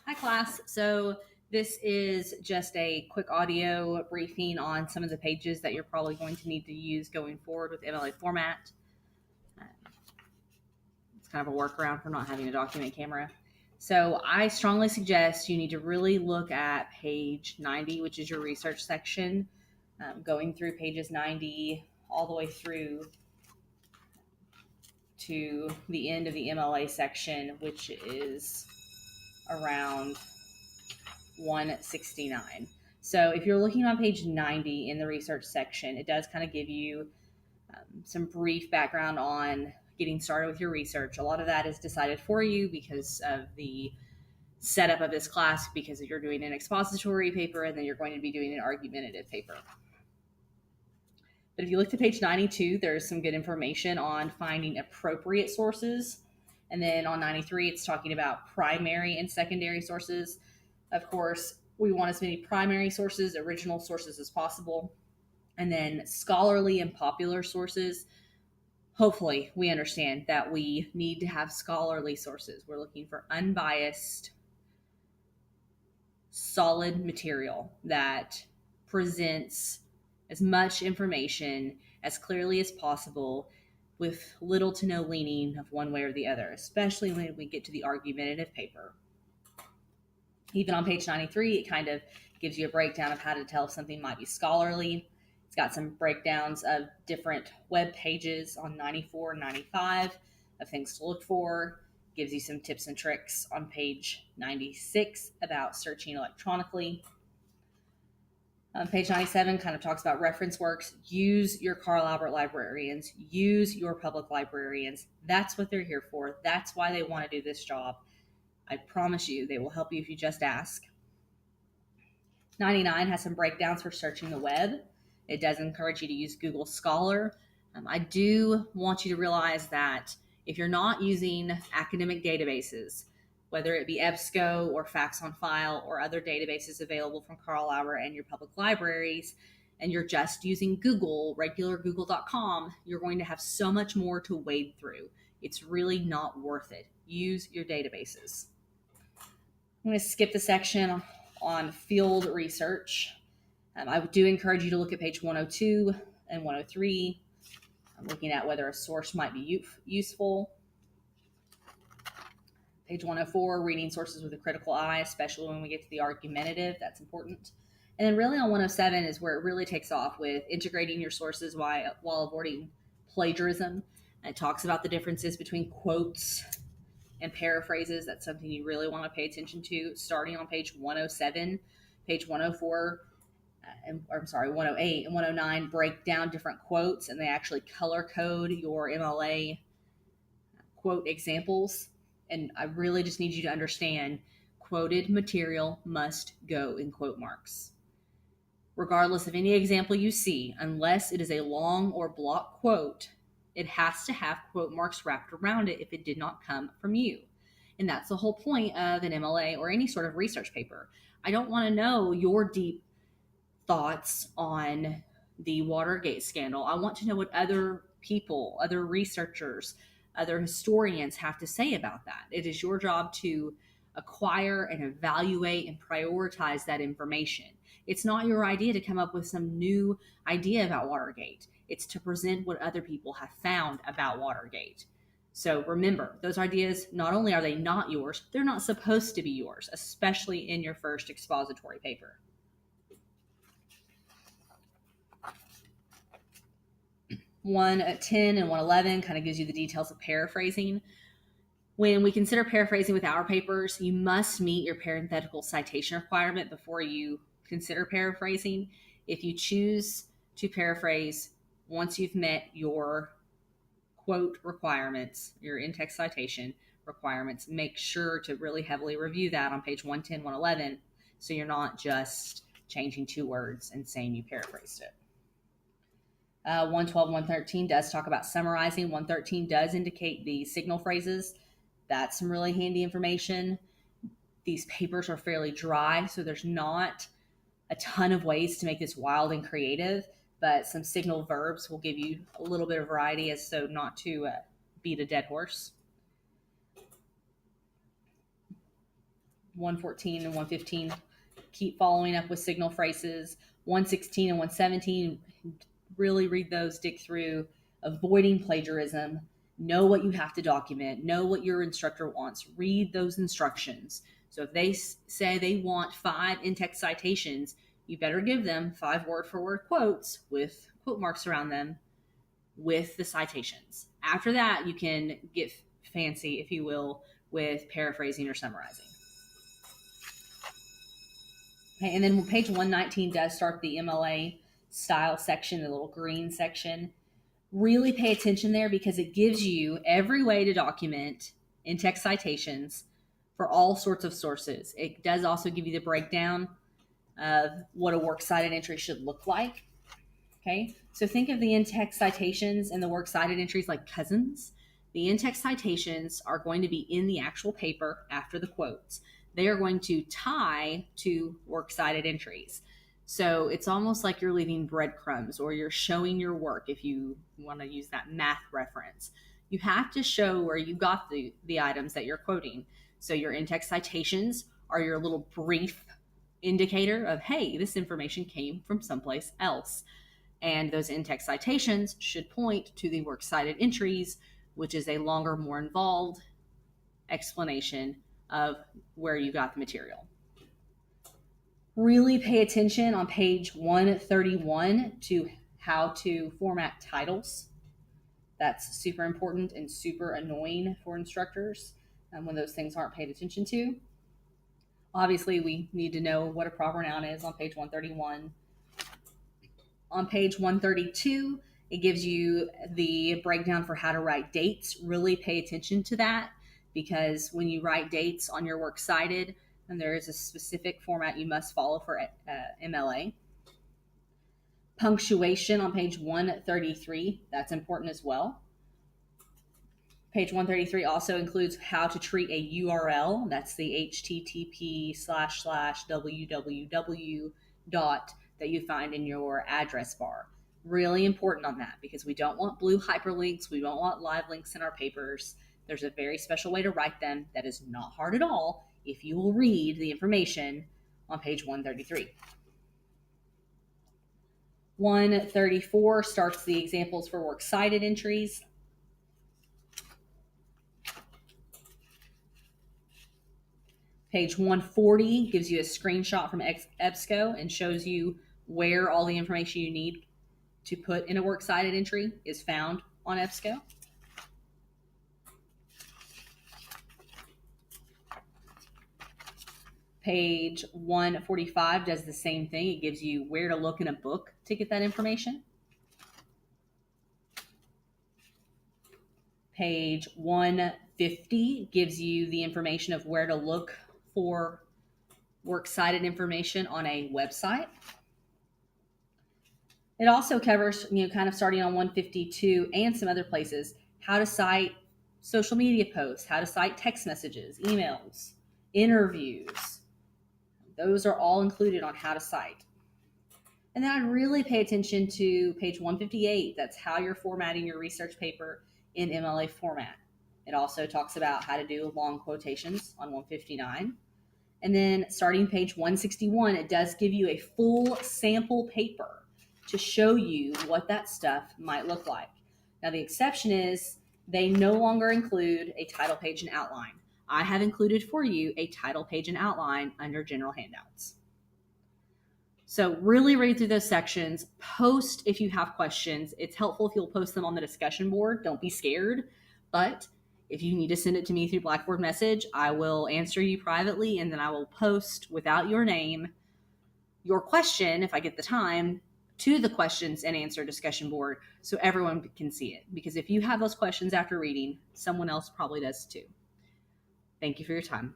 Hi, class. So this is just a quick audio briefing on some of the pages that you're probably going to need to use going forward with MLA format. It's kind of a workaround for not having a document camera. So I strongly suggest you need to really look at page 90, which is your research section, going through pages 90 all the way through to the end of the MLA section, which is around 169. So if you're looking on page 90 in the research section, it does kind of give you some brief background on getting started with your research. A lot of that is decided for you because of the setup of this class, because you're doing an expository paper and then you're going to be doing an argumentative paper. But if you look to page 92, there's some good information on finding appropriate sources. And then on 93, it's talking about primary and secondary sources. Of course, we want as many primary sources, original sources as possible. And then scholarly and popular sources. Hopefully, we understand that we need to have scholarly sources. We're looking for unbiased, solid material that presents as much information as clearly as possible with little to no leaning of one way or the other, especially when we get to the argumentative paper. Even on page 93, it kind of gives you a breakdown of how to tell if something might be scholarly. It's got some breakdowns of different web pages on 94 and 95 of things to look for. Gives you some tips and tricks on page 96 about searching electronically. Page 97 kind of talks about reference works. Use your Carl Albert librarians. Use your public librarians. That's what they're here for. That's why they want to do this job. I promise you, they will help you if you just ask. 99 has some breakdowns for searching the web. It does encourage you to use Google Scholar. I do want you to realize that if you're not using academic databases, whether it be EBSCO or Facts on File or other databases available from Carl Albert and your public libraries, and you're just using Google, regular google.com, you're going to have so much more to wade through. It's really not worth it. Use your databases. I'm going to skip the section on field research. I do encourage you to look at page 102 and 103. I'm looking at whether a source might be useful. Page 104, reading sources with a critical eye, especially when we get to the argumentative. That's important. And then really on 107 is where it really takes off with integrating your sources while avoiding plagiarism. And it talks about the differences between quotes and paraphrases. That's something you really want to pay attention to, starting on page 107. Page 104, 108 and 109 break down different quotes, and they actually color code your MLA quote examples. And I really just need you to understand quoted material must go in quote marks. Regardless of any example you see, unless it is a long or block quote, it has to have quote marks wrapped around it if it did not come from you. And that's the whole point of an MLA or any sort of research paper. I don't want to know your deep thoughts on the Watergate scandal. I want to know what other people, other researchers, other historians have to say about that. It is your job to acquire and evaluate and prioritize that information. It's not your idea to come up with some new idea about Watergate. It's to present what other people have found about Watergate. So remember, those ideas, not only are they not yours, they're not supposed to be yours, especially in your first expository paper. 110 and 111 kind of gives you the details of paraphrasing. When we consider paraphrasing with our papers, you must meet your parenthetical citation requirement before you consider paraphrasing. If you choose to paraphrase once you've met your quote requirements, your in-text citation requirements, make sure to really heavily review that on page 110, 111, so you're not just changing two words and saying you paraphrased it. 112, 113 does talk about summarizing. 113 does indicate the signal phrases. That's some really handy information. These papers are fairly dry, so there's not a ton of ways to make this wild and creative, but some signal verbs will give you a little bit of variety as so not to beat a dead horse. 114 and 115, keep following up with signal phrases. 116 and 117, really read those, dig through. Avoiding plagiarism. Know what you have to document. Know what your instructor wants. Read those instructions. So if they say they want 5 in-text citations, you better give them 5 word-for-word quotes with quote marks around them with the citations. After that, you can get fancy, if you will, with paraphrasing or summarizing. Okay, and then page 119 does start the MLA style section, the little green section. Really pay attention there because it gives you every way to document in-text citations for all sorts of sources. It does also give you the breakdown of what a works cited entry should look like. Okay, so think of the in-text citations and the works cited entries like cousins. The in-text citations are going to be in the actual paper after the quotes. They are going to tie to works cited entries. So it's almost like you're leaving breadcrumbs or you're showing your work if you want to use that math reference. You have to show where you got the items that you're quoting. So your in-text citations are your little brief indicator of, hey, this information came from someplace else. And those in-text citations should point to the works cited entries, which is a longer, more involved explanation of where you got the material. Really pay attention on page 131 to how to format titles. That's super important and super annoying for instructors when those things aren't paid attention to. Obviously, we need to know what a proper noun is on page 131. On page 132, it gives you the breakdown for how to write dates. Really pay attention to that because when you write dates on your works cited, and there is a specific format you must follow for MLA. Punctuation on page 133, that's important as well. Page 133 also includes how to treat a URL. That's the http://www dot that you find in your address bar. Really important on that because we don't want blue hyperlinks. We don't want live links in our papers. There's a very special way to write them that is not hard at all if you will read the information on page 133. 134 starts the examples for works cited entries. Page 140 gives you a screenshot from EBSCO and shows you where all the information you need to put in a works cited entry is found on EBSCO. Page 145 does the same thing. It gives you where to look in a book to get that information. Page 150 gives you the information of where to look for works cited information on a website. It also covers, kind of starting on 152 and some other places, how to cite social media posts, how to cite text messages, emails, interviews. Those are all included on how to cite. And then I'd really pay attention to page 158. That's how you're formatting your research paper in MLA format. It also talks about how to do long quotations on 159. And then starting page 161, it does give you a full sample paper to show you what that stuff might look like. Now, the exception is they no longer include a title page and outline. I have included for you a title page and outline under general handouts. So really read through those sections. Post if you have questions. It's helpful if you'll post them on the discussion board. Don't be scared. But if you need to send it to me through Blackboard Message, I will answer you privately, and then I will post without your name your question, if I get the time, to the questions and answer discussion board so everyone can see it. Because if you have those questions after reading, someone else probably does too. Thank you for your time.